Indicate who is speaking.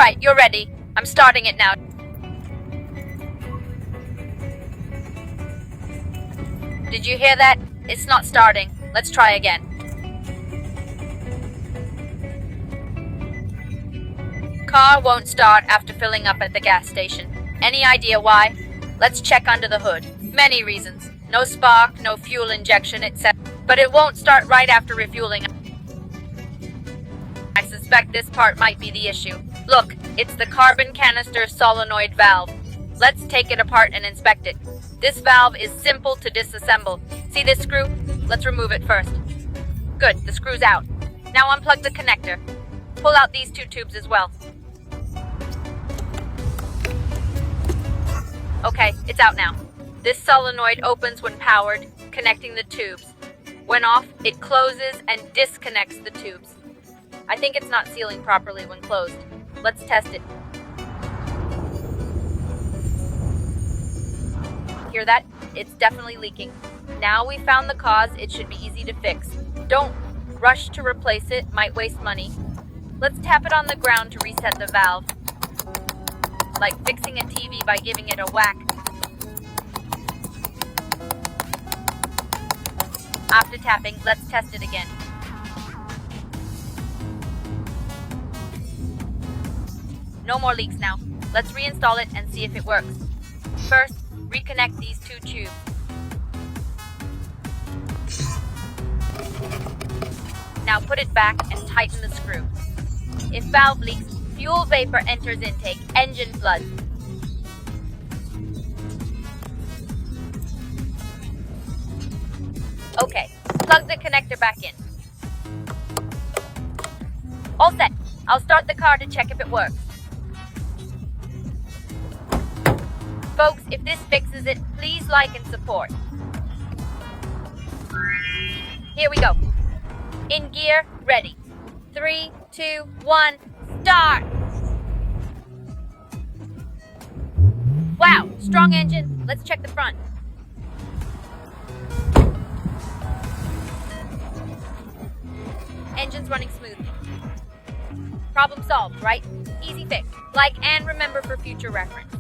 Speaker 1: Alright, you're ready. I'm starting it now. Did you hear that? It's not starting. Let's try again. Car won't start after filling up at the gas station. Any idea why? Let's check under the hood. Many reasons. No spark, no fuel injection, etc. But it won't start right after refueling. I suspect this part might be the issue. Look, it's the carbon canister solenoid valve. Let's take it apart and inspect it. This valve is simple to disassemble. See this screw? Let's remove it first. Good, the screw's out. Now unplug the connector. Pull out these two tubes as well. Okay, it's out now. This solenoid opens when powered, connecting the tubes. When off, it closes and disconnects the tubes. I think it's not sealing properly when closed. Let's test it. Hear that? It's definitely leaking. Now we found the cause, it should be easy to fix. Don't rush to replace it, might waste money. Let's tap it on the ground to reset the valve. Like fixing a TV by giving it a whack. After tapping, let's test it again. No more leaks now. Let's reinstall it and see if it works. First, reconnect these two tubes. Now put it back and tighten the screw. If valve leaks, fuel vapor enters intake, engine floods. Okay, plug the connector back in. All set. I'll start the car to check if it works. Folks, if this fixes it, please like and support. Here we go. In gear, ready. 3, 2, 1, start! Wow, strong engine. Let's check the front. Engine's running smoothly. Problem solved, right? Easy fix. Like and remember for future reference.